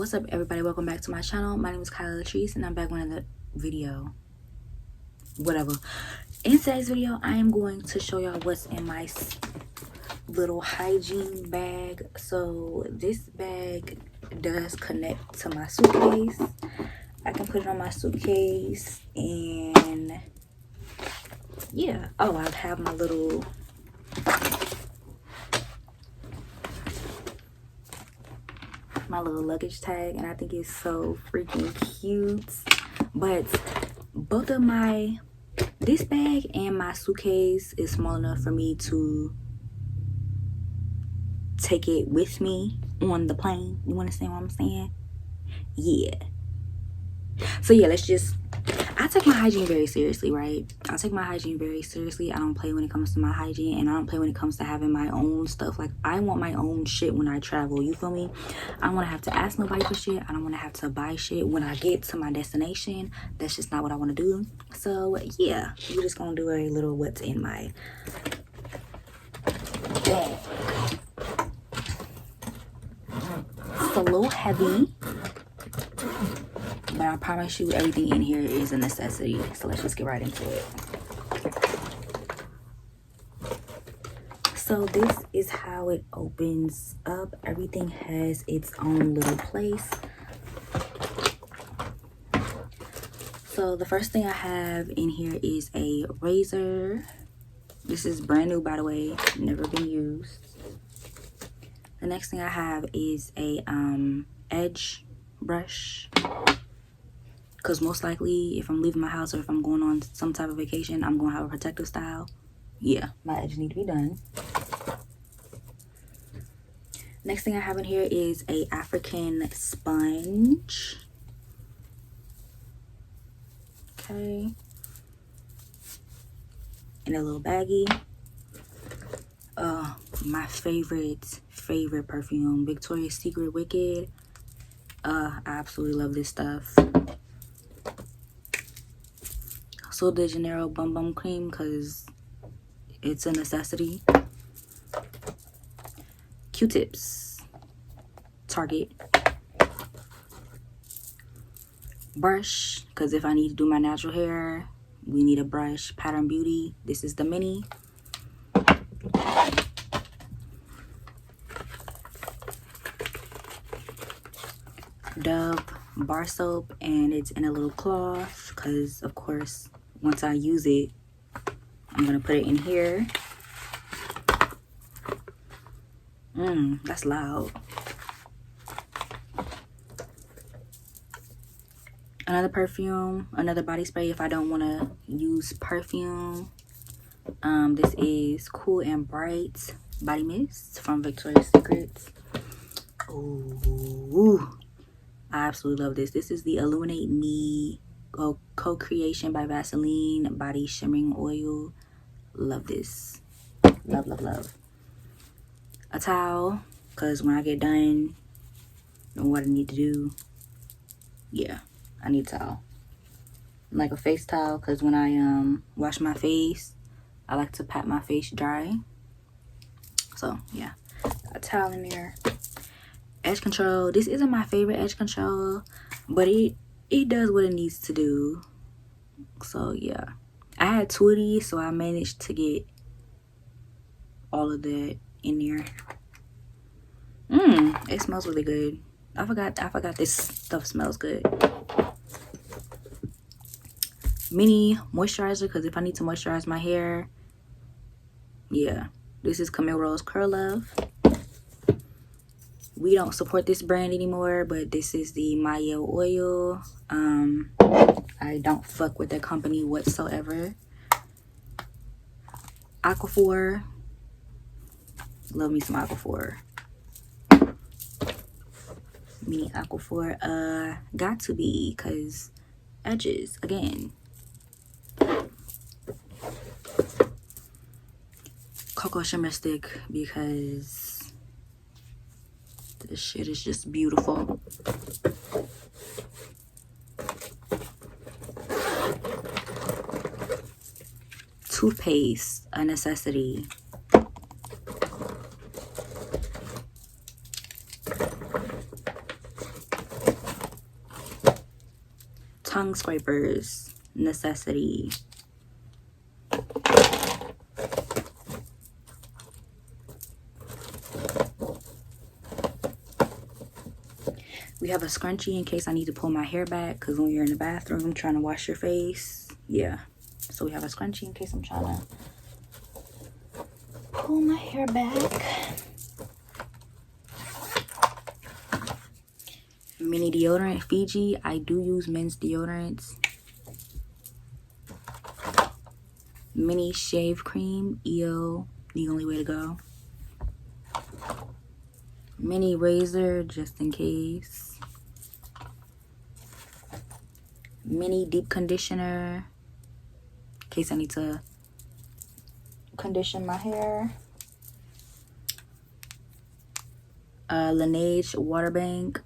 What's up, everybody? Welcome back to my channel. My name is Kyla Latrice and I'm back with another video. Whatever. In today's video, I am going to show y'all what's in my little hygiene bag. So this bag does connect to my suitcase. I can put it on my suitcase and yeah. Oh, I have my little luggage tag, and I think it's so freaking cute. But both of this bag and my suitcase is small enough for me to take it with me on the plane. You understand what I'm saying? Yeah. So yeah, I take my hygiene very seriously, right? I take my hygiene very seriously. I don't play when it comes to my hygiene, and I don't play when it comes to having my own stuff. Like, I want my own shit when I travel, you feel me? I don't want to have to ask nobody for shit. I don't want to have to buy shit when I get to my destination. That's just not what I want to do. So yeah, we're just gonna do a little what's in my bag. It's a little heavy, but I promise you everything in here is a necessity. So let's just get right into it. So this is how it opens up. Everything has its own little place. So the first thing I have in here is a razor. This is brand new, by the way, never been used. The next thing I have is a edge brush, because most likely if I'm leaving my house or if I'm going on some type of vacation, I'm gonna have a protective style. Yeah, my edges need to be done. Next thing I have in here is a African sponge. Okay. In a little baggie. My favorite perfume, Victoria's Secret Wicked. I absolutely love this stuff. Sol de Janeiro Bum Bum Cream, because it's a necessity. Q-tips, Target. Brush, because if I need to do my natural hair, we need a brush. Pattern Beauty, this is the mini. Dove bar soap, and it's in a little cloth because of course once I use it, I'm gonna put it in here. That's loud. Another perfume, another body spray if I don't want to use perfume. This is Cool and Bright body mist from Victoria's Secret. Ooh, I absolutely love this. This is the Illuminate Me co-creation by Vaseline body shimmering oil. Love this. Love, love, love. A towel, because when I get done and what I need to do, yeah, I need a towel. Like a face towel, because when I wash my face, I like to pat my face dry. So yeah, a towel in there. Edge control. This isn't my favorite edge control, but it does what it needs to do. So yeah, I had two of these, so I managed to get all of that in there. It smells really good. I forgot this stuff smells good. Mini moisturizer, because if I need to moisturize my hair, yeah, this is Camille Rose Curl Love. We don't support this brand anymore, but this is the Mayo oil. I don't fuck with that company whatsoever. Aquaphor. Love me some Aquaphor. Mini Aquaphor. Got to be, because edges again. Cocoa Shimmer Stick, because this shit is just beautiful. Toothpaste, a necessity. tongue scrapers, necessity. We have a scrunchie in case I need to pull my hair back, because when you're in the bathroom trying to wash your face, yeah. So we have a scrunchie in case I'm trying to pull my hair back. Mini deodorant, Fiji. I do use men's deodorants. Mini shave cream, EO, the only way to go. Mini razor, just in case. Mini deep conditioner, in case I need to condition my hair. Laneige water bank.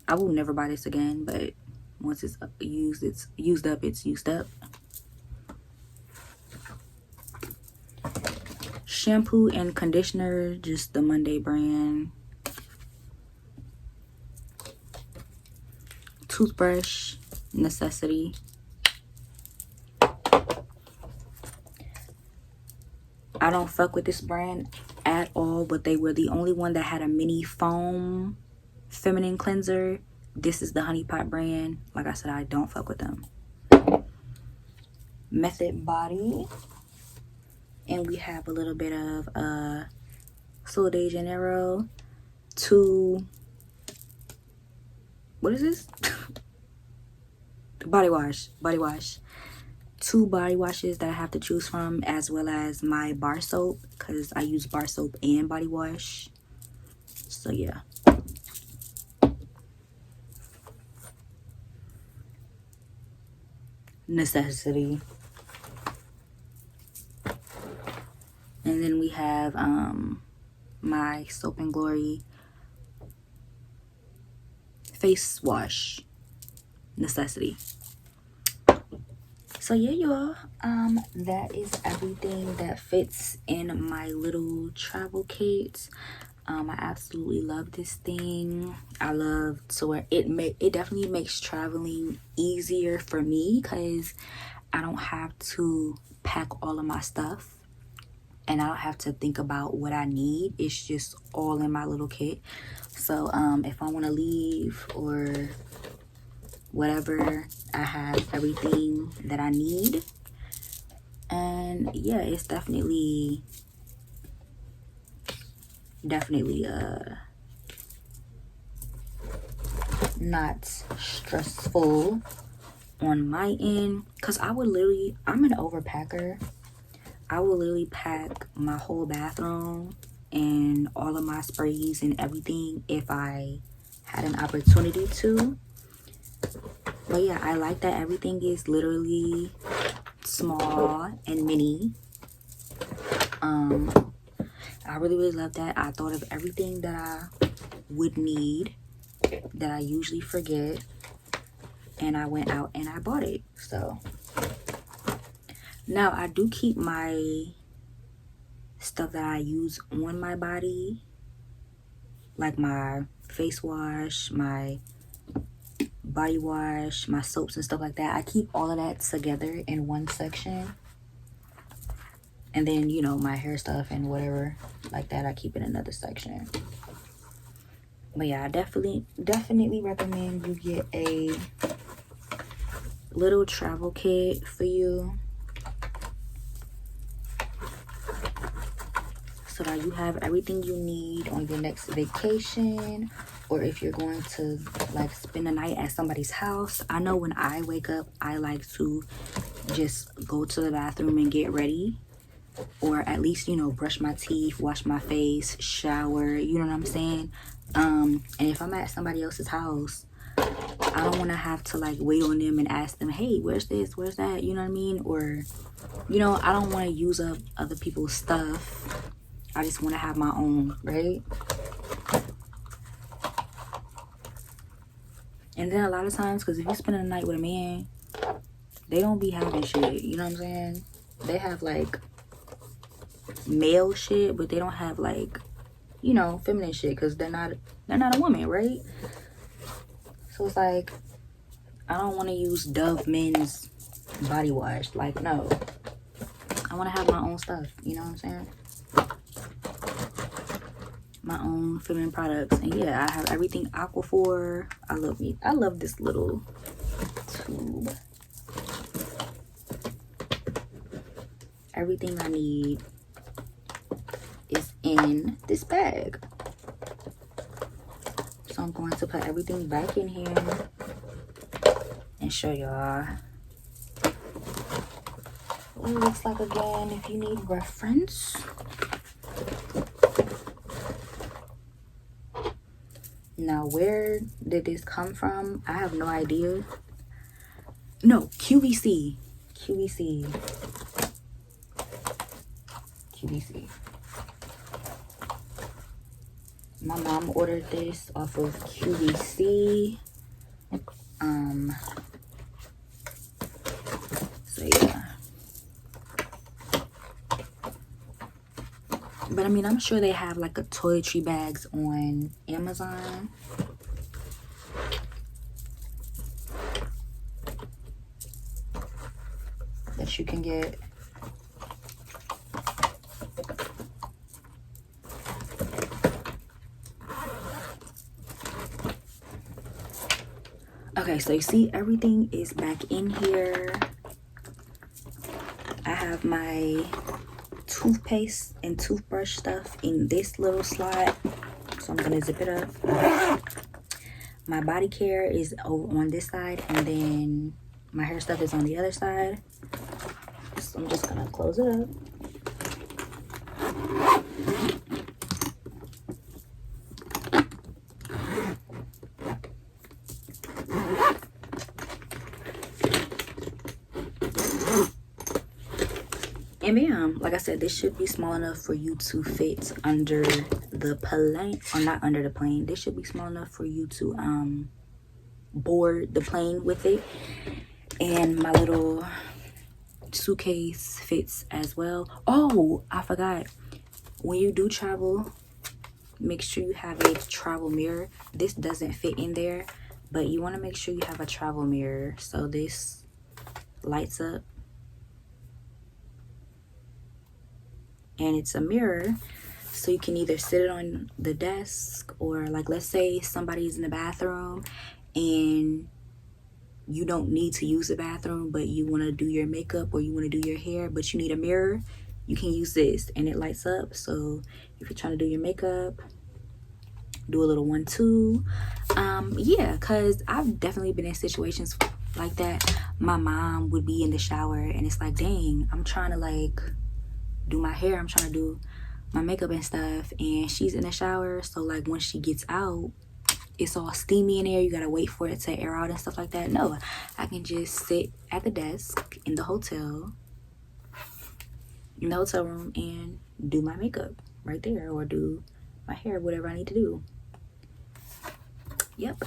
I will never buy this again, but once it's used up, it's used up. Shampoo and conditioner, just the Monday brand. Toothbrush, necessity. I don't fuck with this brand at all, but they were the only one that had a mini foam feminine cleanser. This is the Honey Pot brand. Like I said, I don't fuck with them. Method Body. And we have a little bit of Sol de Janeiro. What is this? Body wash. 2 body washes that I have to choose from, as well as my bar soap, because I use bar soap and body wash. So yeah. Necessity. And then we have my Soap and Glory face wash, necessity. So yeah, y'all, that is everything that fits in my little travel kit. I absolutely love this thing. I love to wear it. It definitely makes traveling easier for me, because I don't have to pack all of my stuff, and I don't have to think about what I need. It's just all in my little kit. So if I want to leave or whatever, I have everything that I need. And yeah, it's definitely not stressful on my end, because I'm an overpacker. I will literally pack my whole bathroom and all of my sprays and everything if I had an opportunity to. But yeah, I like that everything is literally small and mini. I really love that. I thought of everything that I would need that I usually forget, and I went out and I bought it. So now I do keep my stuff that I use on my body, like my face wash, my body wash, my soaps and stuff like that. I keep all of that together in one section. And then, you know, my hair stuff and whatever like that, I keep in another section. But yeah, I definitely recommend you get a little travel kit for you, so that you have everything you need on your next vacation, or if you're going to like spend the night at somebody's house. I know when I wake up, I like to just go to the bathroom and get ready, or at least, you know, brush my teeth, wash my face, shower, you know what I'm saying? And if I'm at somebody else's house, I don't want to have to like wait on them and ask them, hey, where's this, where's that, you know what I mean? Or, you know, I don't want to use up other people's stuff. I just want to have my own, right? And then a lot of times, because if you spend a night with a man, they don't be having shit, you know what I'm saying? They have like male shit, but they don't have like, you know, feminine shit, because they're not a woman, right? So it's like, I don't want to use Dove men's body wash. Like, no. I want to have my own stuff. You know what I'm saying? My own feminine products. And yeah, I have everything Aquaphor. I love this little tube. Everything I need is in this bag. So I'm going to put everything back in here and show y'all what it looks like again if you need reference. Now, where did this come from? I have no idea. No, QVC. QVC. QVC. My mom ordered this off of QVC. So yeah. But I mean, I'm sure they have like a toiletry bags on Amazon. That you can get. Okay, so you see everything is back in here. I have my toothpaste and toothbrush stuff in this little slot. So I'm gonna zip it up. My body care is over on this side, and then my hair stuff is on the other side. So I'm just gonna close it up. And bam, like I said, this should be small enough for you to fit under the plane, or not under the plane. This should be small enough for you to board the plane with it. And my little suitcase fits as well. Oh, I forgot. When you do travel, make sure you have a travel mirror. This doesn't fit in there, but you want to make sure you have a travel mirror. So this lights up. And it's a mirror, so you can either sit it on the desk, or like, let's say somebody's in the bathroom and you don't need to use the bathroom, but you want to do your makeup or you want to do your hair, but you need a mirror, you can use this and it lights up. So if you're trying to do your makeup, do a little 1-2. Yeah, because I've definitely been in situations like that. My mom would be in the shower and it's like, dang, I'm trying to like do my hair, I'm trying to do my makeup and stuff, and she's in the shower. So like when she gets out, it's all steamy in there, you gotta wait for it to air out and stuff like that. No, I can just sit at the desk in the hotel room and do my makeup right there, or do my hair, whatever I need to do. Yep.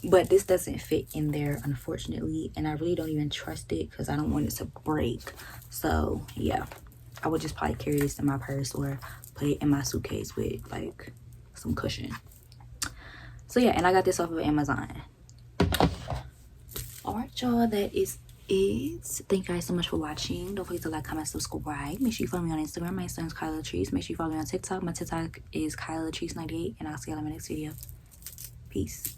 But this doesn't fit in there, unfortunately, and I really don't even trust it because I don't want it to break. So yeah, I would just probably carry this in my purse or put it in my suitcase with like some cushion. So yeah, and I got this off of Amazon. All right, y'all, that is it. Thank you guys so much for watching. Don't forget to like, comment, subscribe. Make sure you follow me on Instagram. My Instagram is Kyla Latrice. Make sure you follow me on TikTok. My TikTok is Kyla Latrice 98, and I'll see y'all in my next video. Peace.